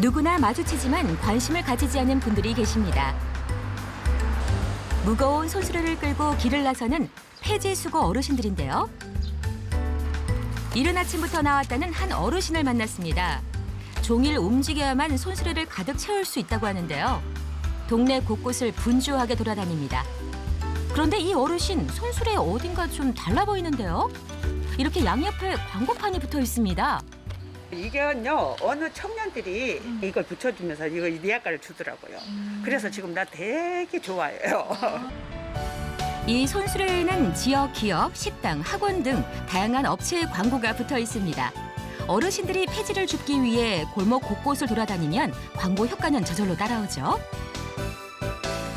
누구나 마주치지만 관심을 가지지 않는 분들이 계십니다. 무거운 손수레를 끌고 길을 나서는 폐지수거 어르신들인데요. 이른 아침부터 나왔다는 한 어르신을 만났습니다. 종일 움직여야만 손수레를 가득 채울 수 있다고 하는데요. 동네 곳곳을 분주하게 돌아다닙니다. 그런데 이 어르신 손수레 어딘가 좀 달라 보이는데요. 이렇게 양옆에 광고판이 붙어 있습니다. 이게요 어느 청년들이 이걸 붙여주면서 이거 리아카를 주더라고요. 그래서 지금 나 되게 좋아해요. 이 손수레에는 지역 기업, 식당, 학원 등 다양한 업체의 광고가 붙어 있습니다. 어르신들이 폐지를 줍기 위해 골목 곳곳을 돌아다니면 광고 효과는 저절로 따라오죠.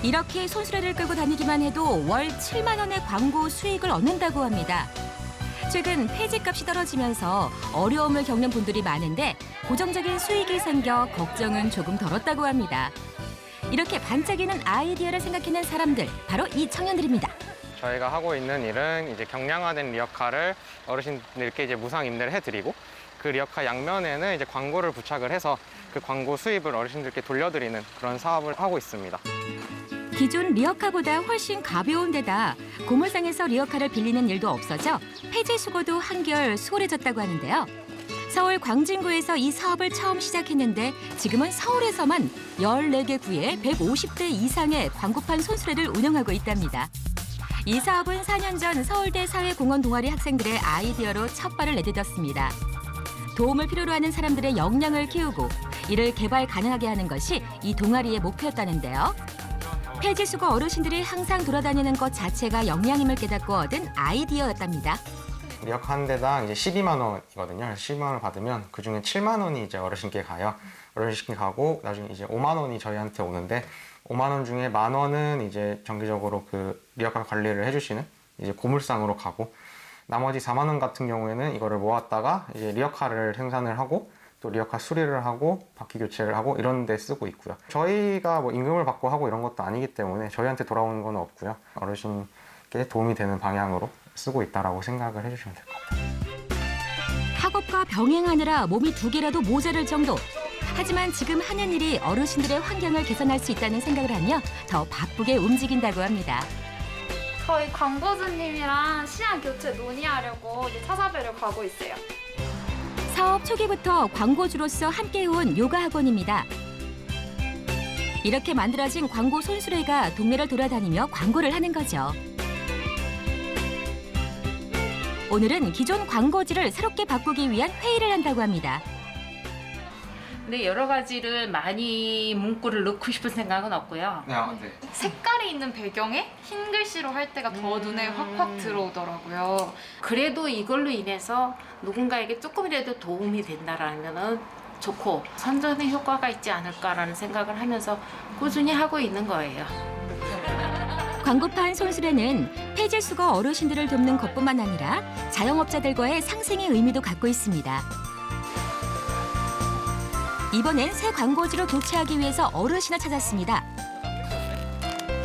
이렇게 손수레를 끌고 다니기만 해도 월 7만 원의 광고 수익을 얻는다고 합니다. 최근 폐지값이 떨어지면서 어려움을 겪는 분들이 많은데 고정적인 수익이 생겨 걱정은 조금 덜었다고 합니다. 이렇게 반짝이는 아이디어를 생각해낸 사람들, 바로 이 청년들입니다. 저희가 하고 있는 일은 이제 경량화된 리어카를 어르신들께 이제 무상 임대를 해드리고 그 리어카 양면에는 이제 광고를 부착을 해서 그 광고 수입을 어르신들께 돌려드리는 그런 사업을 하고 있습니다. 기존 리어카보다 훨씬 가벼운 데다 고물상에서 리어카를 빌리는 일도 없어져 폐지 수거도 한결 수월해졌다고 하는데요. 서울 광진구에서 이 사업을 처음 시작했는데 지금은 서울에서만 14개 구에 150대 이상의 광고판 손수레를 운영하고 있답니다. 이 사업은 4년 전 서울대 사회공헌 동아리 학생들의 아이디어로 첫 발을 내딛었습니다. 도움을 필요로 하는 사람들의 역량을 키우고 이를 개발 가능하게 하는 것이 이 동아리의 목표였다는데요. 폐지수거 어르신들이 항상 돌아다니는 것 자체가 역량임을 깨닫고 얻은 아이디어였답니다. 리어카 한 대당 이제 12만 원이거든요. 그래서 12만 원을 받으면 그 중에 7만 원이 이제 어르신께 가요. 어르신께 가고 나중에 이제 5만 원이 저희한테 오는데 5만 원 중에 만 원은 이제 정기적으로 그 리어카 관리를 해주시는 이제 고물상으로 가고 나머지 4만 원 같은 경우에는 이거를 모았다가 이제 리어카를 생산을 하고 또 리어카 수리를 하고 바퀴 교체를 하고 이런 데 쓰고 있고요. 저희가 뭐 임금을 받고 하고 이런 것도 아니기 때문에 저희한테 돌아오는 건 없고요. 어르신께 도움이 되는 방향으로 쓰고 있다라고 생각을 해주시면 될 것 같아요. 학업과 병행하느라 몸이 두 개라도 모자랄 정도. 하지만 지금 하는 일이 어르신들의 환경을 개선할 수 있다는 생각을 하며 더 바쁘게 움직인다고 합니다. 저희 광고주님이랑 시안 교체 논의하려고 이제 찾아뵈러 가고 있어요. 사업 초기부터 광고주로서 함께해온 요가 학원입니다. 이렇게 만들어진 광고 손수레가 동네를 돌아다니며 광고를 하는 거죠. 오늘은 기존 광고지를 새롭게 바꾸기 위한 회의를 한다고 합니다. 근데 여러 가지를 많이 문구를 넣고 싶은 생각은 없고요. 네. 색깔이 있는 배경에 흰 글씨로 할 때가 더 눈에 확확 들어오더라고요. 그래도 이걸로 인해서 누군가에게 조금이라도 도움이 된다라면은 좋고 선전의 효과가 있지 않을까라는 생각을 하면서 꾸준히 하고 있는 거예요. 광고판 손수레는 폐지수거 어르신들을 돕는 것뿐만 아니라 자영업자들과의 상생의 의미도 갖고 있습니다. 이번엔 새 광고지로 교체하기 위해서 어르신을 찾았습니다.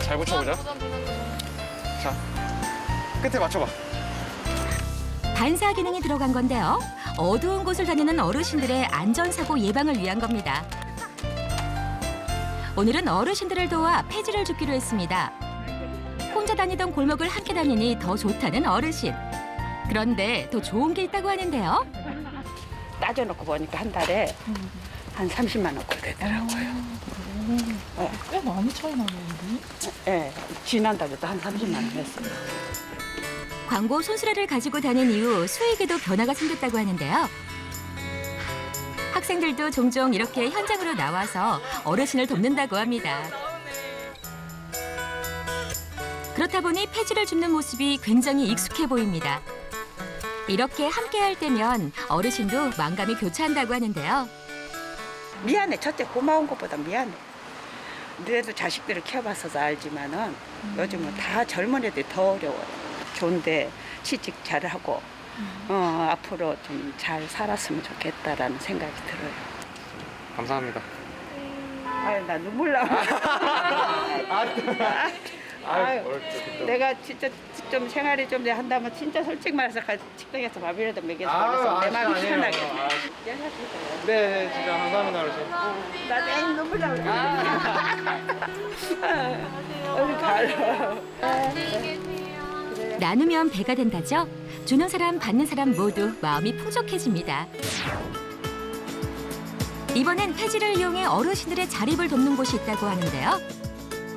잘 붙여보자. 자, 끝에 맞춰봐. 반사 기능이 들어간 건데요. 어두운 곳을 다니는 어르신들의 안전사고 예방을 위한 겁니다. 오늘은 어르신들을 도와 폐지를 줍기로 했습니다. 혼자 다니던 골목을 함께 다니니 더 좋다는 어르신. 그런데 더 좋은 게 있다고 하는데요. 따져놓고 보니까 한 달에 한 30만 원 꼴 되더라고요. 꽤 많이 차이 나는데? 예, 지난달에도 한 30만 원 했어요. 광고 손수레를 가지고 다닌 이후 수익에도 변화가 생겼다고 하는데요. 학생들도 종종 이렇게 현장으로 나와서 어르신을 돕는다고 합니다. 그렇다 보니 폐지를 줍는 모습이 굉장히 익숙해 보입니다. 이렇게 함께할 때면 어르신도 만감이 교차한다고 하는데요. 미안해. 첫째 고마운 것보다 미안해. 너희도 자식들을 키워봐서 알지만은 요즘은 다 젊은 애들이 더 어려워요. 좋은데 취직 잘하고 앞으로 좀 잘 살았으면 좋겠다라는 생각이 들어요. 감사합니다. 아유, 나 눈물 나. 아유, 내가 진짜 좀 생활이 좀 한다면 진짜 솔직히 말해서 식당에서 밥이라도 먹여서 그래서 내 마음이 편하게. 네, 진짜 감사합니다, 어르신. 나 내일 눈물 나올 얼른 가라. 나누면 배가 된다죠? 주는 사람 받는 사람 모두 마음이 풍족해집니다. 이번엔 폐지를 이용해 어르신들의 자립을 돕는 곳이 있다고 하는데요.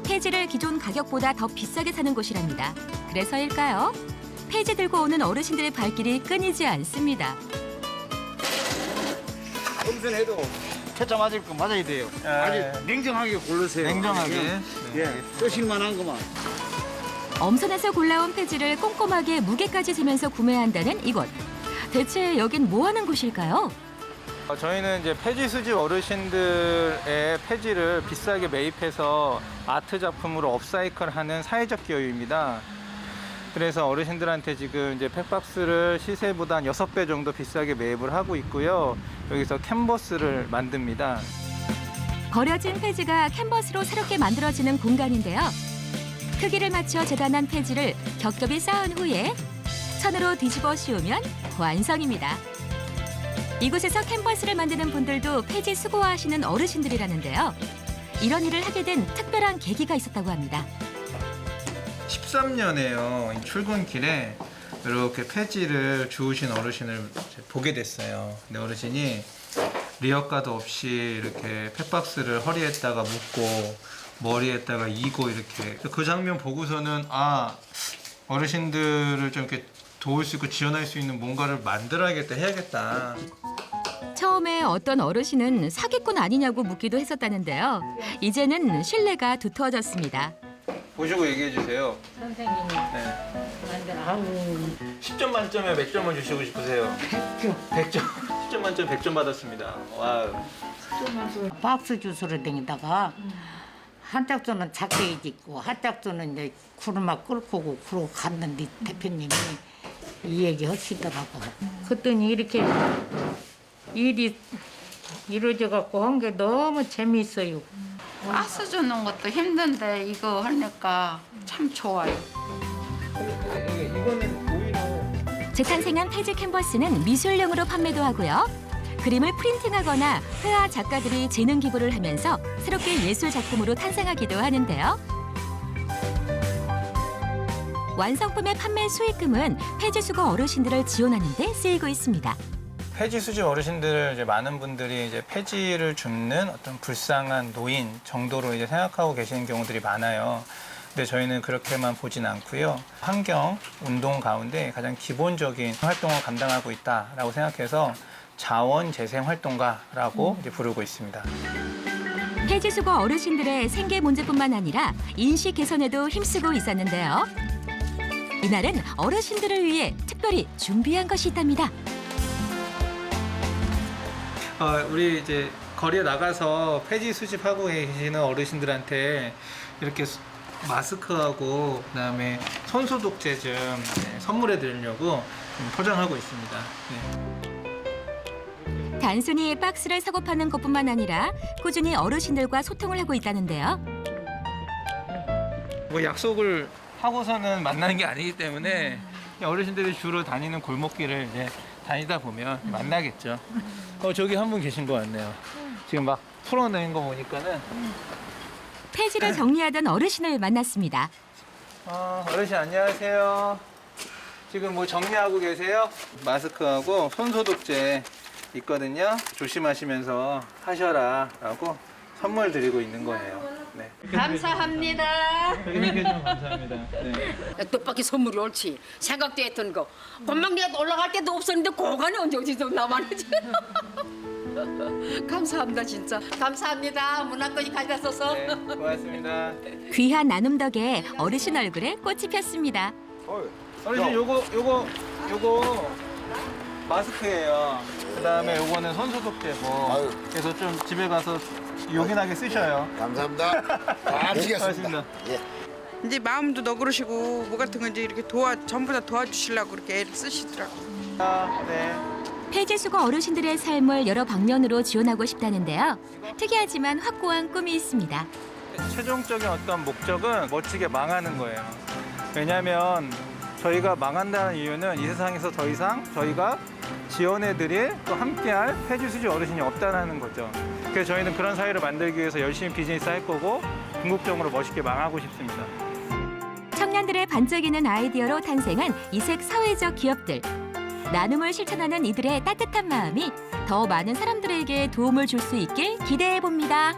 폐지를 기존 가격보다 더 비싸게 사는 곳이랍니다. 그래서일까요? 폐지 들고 오는 어르신들의 발길이 끊이지 않습니다. 검선해도 채점 맞을 거 맞아야 돼요. 아주 냉정하게 고르세요. 냉정하게. 예, 쓰실만한 것만. 엄선해서 골라온 폐지를 꼼꼼하게 무게까지 재면서 구매한다는 이곳. 대체 여긴 뭐 하는 곳일까요? 저희는 이제 폐지 수집 어르신들의 폐지를 비싸게 매입해서 아트 작품으로 업사이클하는 사회적 기업입니다. 그래서 어르신들한테 지금 이제 팩박스를 시세보다 한 6배 정도 비싸게 매입을 하고 있고요. 여기서 캔버스를 만듭니다. 버려진 폐지가 캔버스로 새롭게 만들어지는 공간인데요. 크기를 맞춰 재단한 폐지를 겹겹이 쌓은 후에 천으로 뒤집어 씌우면 완성입니다. 이곳에서 캔버스를 만드는 분들도 폐지 수거하시는 어르신들이라는데요. 이런 일을 하게 된 특별한 계기가 있었다고 합니다. 13년에요. 출근길에 이렇게 폐지를 주우신 어르신을 보게 됐어요. 근데 어르신이 리어카도 없이 이렇게 팩박스를 허리에다가 묶고 머리에다가 이고 이렇게 그 장면 보고서는 어르신들을 좀 이렇게 도울 수 있고 지원할 수 있는 뭔가를 만들어야겠다, 해야겠다. 처음에 어떤 어르신은 사기꾼 아니냐고 묻기도 했었다는데요. 이제는 신뢰가 두터워졌습니다. 보시고 얘기해 주세요. 선생님이 네. 만들어. 아우. 10점 만점에 몇 점을 주시고 싶으세요? 100점. 10점 만점 100점 받았습니다. 와우. 박스 주스로 댕기다가 한짝손은 작게 짓고 한짝손은 이제 구르마 끌고 오고 그러고 갔는데 대표님이 이 얘기 하시더라고. 그랬더니 이렇게 일이 이루어져 갖고 한 게 너무 재미있어요. 박스 주는 것도 힘든데 이거 하니까 참 좋아요. 이거는 오히려 재탄생한 폐지 캔버스는 미술용으로 판매도 하고요. 그림을 프린팅하거나 회화 작가들이 재능 기부를 하면서 새롭게 예술 작품으로 탄생하기도 하는데요. 완성품의 판매 수익금은 폐지 수거 어르신들을 지원하는 데 쓰이고 있습니다. 폐지 수집 어르신들 이제 많은 분들이 이제 폐지를 줍는 어떤 불쌍한 노인 정도로 이제 생각하고 계시는 경우들이 많아요. 근데 저희는 그렇게만 보진 않고요. 환경 운동 가운데 가장 기본적인 활동을 감당하고 있다라고 생각해서 자원재생 활동가라고 이제 부르고 있습니다. 폐지 수거 어르신들의 생계 문제뿐만 아니라 인식 개선에도 힘쓰고 있었는데요. 이날은 어르신들을 위해 특별히 준비한 것이 있답니다. 우리 이제 거리에 나가서 폐지 수집하고 계시는 어르신들한테 이렇게 마스크하고 그다음에 손소독제 좀 선물해 드리려고 포장하고 있습니다. 네. 단순히 박스를 사고 파는 것뿐만 아니라 꾸준히 어르신들과 소통을 하고 있다는데요. 뭐 약속을 하고서는 만나는 게 아니기 때문에 어르신들이 주로 다니는 골목길을 이제 다니다 보면 만나겠죠. 저기 한 분 계신 것 같네요. 지금 막 풀어내는 거 보니까는. 폐지를 정리하던 어르신을 만났습니다. 어르신 안녕하세요. 지금 뭐 정리하고 계세요? 마스크하고 손소독제 있거든요. 조심하시면서 하셔라 라고 선물 드리고 있는 거예요. 네. 감사합니다. 이렇게 좀 감사합니다. 네. 뜻밖의 선물이 옳지. 생각도 했던 거. 금방 내가 올라갈 데도 없었는데 고간이 언제 어디서 나만하지? 감사합니다 진짜. 감사합니다. 문화권이 가져왔어서. 네, 고맙습니다. 귀한 나눔 덕에 어르신 얼굴에 꽃이 폈습니다. 어르신 요거 마스크예요. 그다음에 요거는 손소독제고. 그래서 좀 집에 가서 요긴하게 쓰셔요. 감사합니다. 잘 쓰겠습니다. 예. 이제 마음도 너그러시고 뭐 같은 거 이제 이렇게 전부 다 도와주시려고 그렇게 애를 쓰시더라고. 네. 폐지 수거 어르신들의 삶을 여러 방면으로 지원하고 싶다는데요. 특이하지만 확고한 꿈이 있습니다. 최종적인 어떤 목적은 멋지게 망하는 거예요. 왜냐하면 저희가 망한다는 이유는 이 세상에서 더 이상 저희가 지원해드릴 또 함께할 폐지 수지 어르신이 없다는 거죠. 그래서 저희는 그런 사회를 만들기 위해서 열심히 비즈니스 할 거고 궁극적으로 멋있게 망하고 싶습니다. 청년들의 반짝이는 아이디어로 탄생한 이색 사회적 기업들. 나눔을 실천하는 이들의 따뜻한 마음이 더 많은 사람들에게 도움을 줄 수 있길 기대해 봅니다.